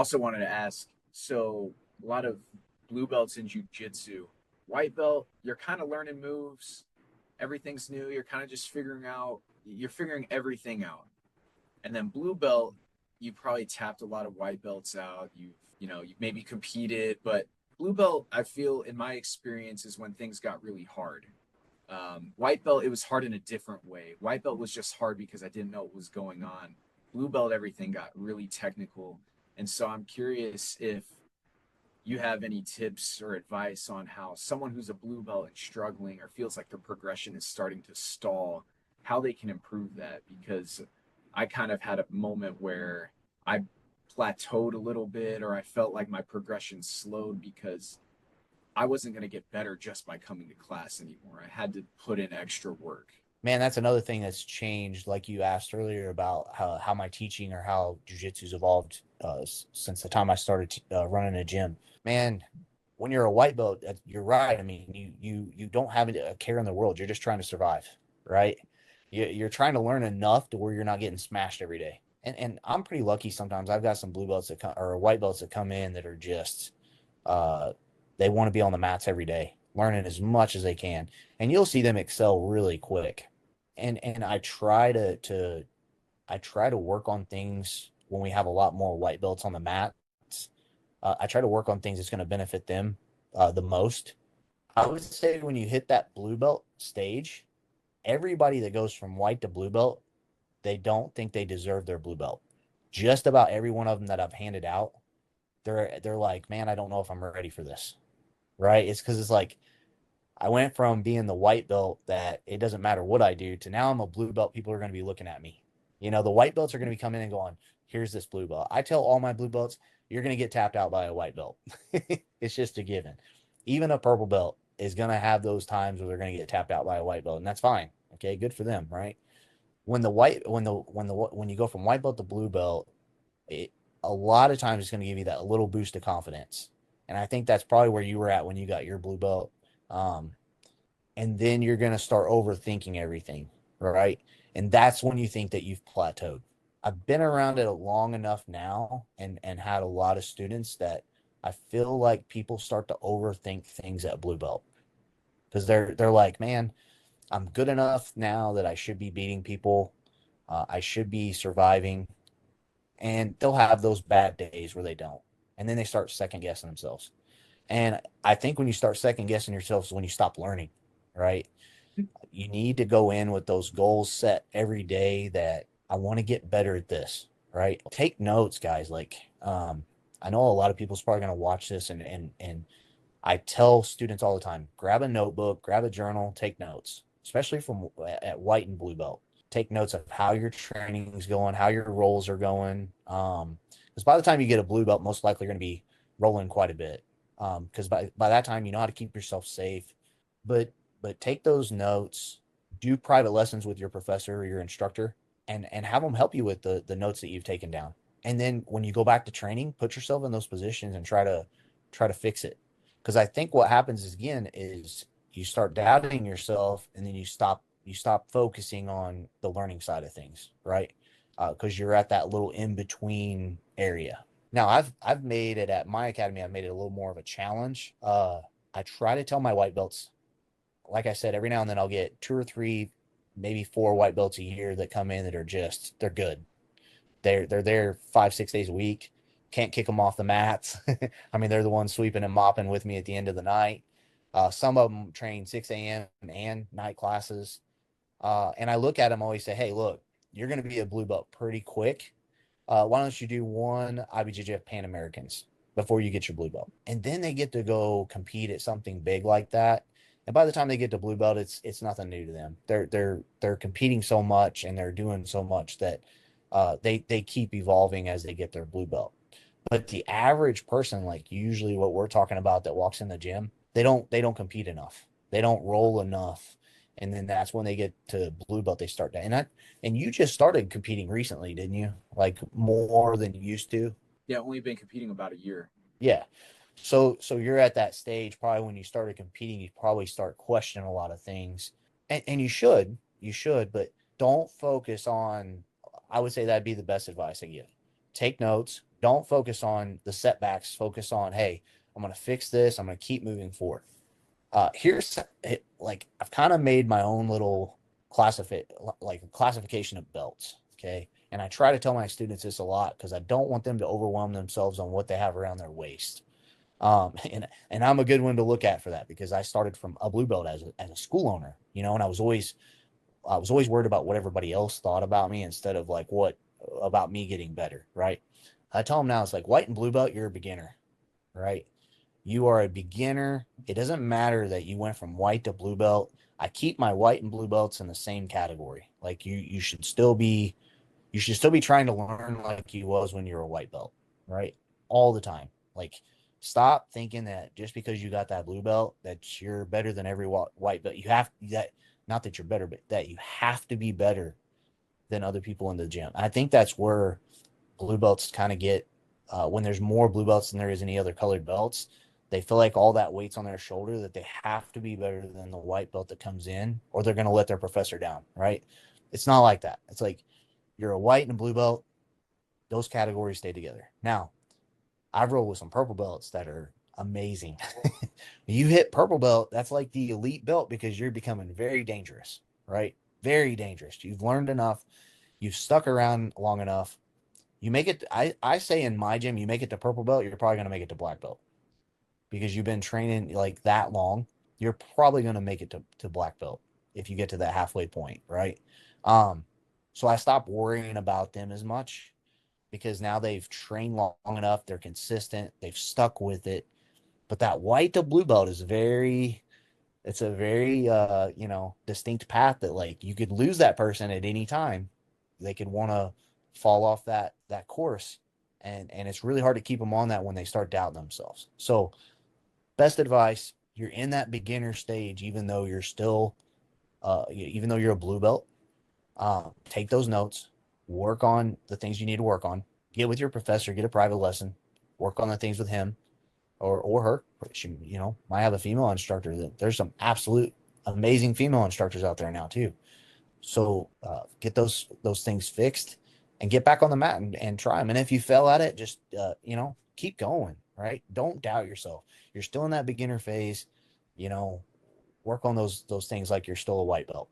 Also wanted to ask, so a lot of blue belts in Jiu Jitsu, white belt, you're kind of learning moves, everything's new, you're kind of just you're figuring everything out. And then blue belt, you probably tapped a lot of white belts out. You've maybe competed, but blue belt, I feel in my experience is when things got really hard. White belt, it was hard in a different way. White belt was just hard because I didn't know what was going on. Blue belt, everything got really technical. And so I'm curious if you have any tips or advice on how someone who's a blue belt and struggling or feels like their progression is starting to stall, how they can improve that. Because I kind of had a moment where I plateaued a little bit or I felt like my progression slowed because I wasn't going to get better just by coming to class anymore. I had to put in extra work. Man, that's another thing that's changed. Like you asked earlier about how my teaching or how jujitsu's evolved since the time I started running a gym. Man, when you're a white belt, you're right. I mean, you don't have a care in the world. You're just trying to survive, right? You're trying to learn enough to where you're not getting smashed every day. And I'm pretty lucky sometimes. I've got some blue belts that come or white belts that come in that are just uh, they want to be on the mats every day, learning as much as they can, and you'll see them excel really quick. And I try to work on things when we have a lot more white belts on the mats. I try to work on things that's going to benefit them the most. I would say when you hit that blue belt stage, everybody that goes from white to blue belt, they don't think they deserve their blue belt. Just about every one of them that I've handed out, they're like, man, I don't know if I'm ready for this. Right? It's because it's like I went from being the white belt that it doesn't matter what I do to now I'm a blue belt. People are going to be looking at me. The white belts are going to be coming in and going, here's this blue belt. I tell all my blue belts, you're going to get tapped out by a white belt. It's just a given. Even a purple belt is going to have those times where they're going to get tapped out by a white belt, and that's fine. Okay, good for them, right? When you go from white belt to blue belt, it a lot of times it's going to give you that little boost of confidence, and I think that's probably where you were at when you got your blue belt. Um, and then you're going to start overthinking everything, right? And that's when you think that you've plateaued. I've been around it long enough now and had a lot of students that I feel like people start to overthink things at blue belt because they're like, man, I'm good enough now that I should be beating people. I should be surviving, and they'll have those bad days where they don't, and then they start second guessing themselves. And I think when you start second guessing yourself is when you stop learning, right? You need to go in with those goals set every day that I want to get better at this, right? Take notes, guys. I know a lot of people's probably going to watch this, and I tell students all the time, grab a notebook, grab a journal, take notes, especially from at white and blue belt. Take notes of how your training is going, how your rolls are going. Because by the time you get a blue belt, most likely you're going to be rolling quite a bit. Because by that time you know how to keep yourself safe. But take those notes, do private lessons with your professor or your instructor, and have them help you with the notes that you've taken down. And then when you go back to training, put yourself in those positions and try to fix it. Because I think what happens is, again, is you start doubting yourself, and then you stop focusing on the learning side of things, right? Because you're at that little in between area. Now I've made it at my academy. I've made it a little more of a challenge. I try to tell my white belts, like I said, every now and then I'll get two or three, maybe four white belts a year that come in that are just they're good. They're there 5 6 days a week. Can't kick them off the mats. I mean, they're the ones sweeping and mopping with me at the end of the night. Some of them train 6 a.m. and night classes. And I look at them always say, hey, look, you're going to be a blue belt pretty quick. Why don't you do one IBJJF Pan Americans before you get your blue belt? And then they get to go compete at something big like that. And by the time they get to blue belt, it's nothing new to them. They're competing so much and they're doing so much that they keep evolving as they get their blue belt. But the average person, like usually what we're talking about that walks in the gym, they don't compete enough. They don't roll enough. And then that's when they get to blue belt, they start to and you just started competing recently, didn't you? Like more than you used to. Yeah, only been competing about a year. Yeah. So you're at that stage probably when you started competing, you probably start questioning a lot of things. And you should, but don't focus on I would say that'd be the best advice I give. Take notes, Don't focus on the setbacks. Focus on, hey, I'm going to fix this. I'm going to keep moving forward. Here's like I've kind of made my own little classification of belts. Okay. And I try to tell my students this a lot because I don't want them to overwhelm themselves on what they have around their waist. And I'm a good one to look at for that because I started from a blue belt as a school owner, and I was always worried about what everybody else thought about me instead of like what about me getting better, right? I tell them now it's like white and blue belt, you're a beginner, right? You are a beginner. It doesn't matter that you went from white to blue belt. I keep my white and blue belts in the same category. Like you should still be trying to learn like you was when you were a white belt, right? All the time. Like stop thinking that just because you got that blue belt that you're better than every white belt. You have that not that you're better, but that you have to be better than other people in the gym. I think that's where blue belts kind of get when there's more blue belts than there is any other colored belts. They feel like all that weight's on their shoulder that they have to be better than the white belt that comes in, or they're going to let their professor down, right? It's not like that. It's like you're a white and a blue belt, those categories stay together. Now, I've rolled with some purple belts that are amazing. You hit purple belt, that's like the elite belt because you're becoming very dangerous, right? Very dangerous. You've learned enough, you've stuck around long enough. You make it, I say in my gym, you make it to purple belt, you're probably going to make it to black belt because you've been training like that long. You're probably going to make it to black belt if you get to that halfway point, right? Um, so I stopped worrying about them as much because now they've trained long enough, they're consistent, they've stuck with it. But that white to blue belt is it's a very distinct path that like you could lose that person at any time. They could want to fall off that course, and it's really hard to keep them on that when they start doubting themselves. So best advice, you're in that beginner stage even though you're still even though you're a blue belt. Take those notes, work on the things you need to work on, get with your professor, get a private lesson, work on the things with him or her. She, might have a female instructor. There's some absolute amazing female instructors out there now too. So get those things fixed and get back on the mat and try them. And if you fail at it, just keep going. Right? Don't doubt yourself. You're still in that beginner phase. You know, work on those things like you're still a white belt.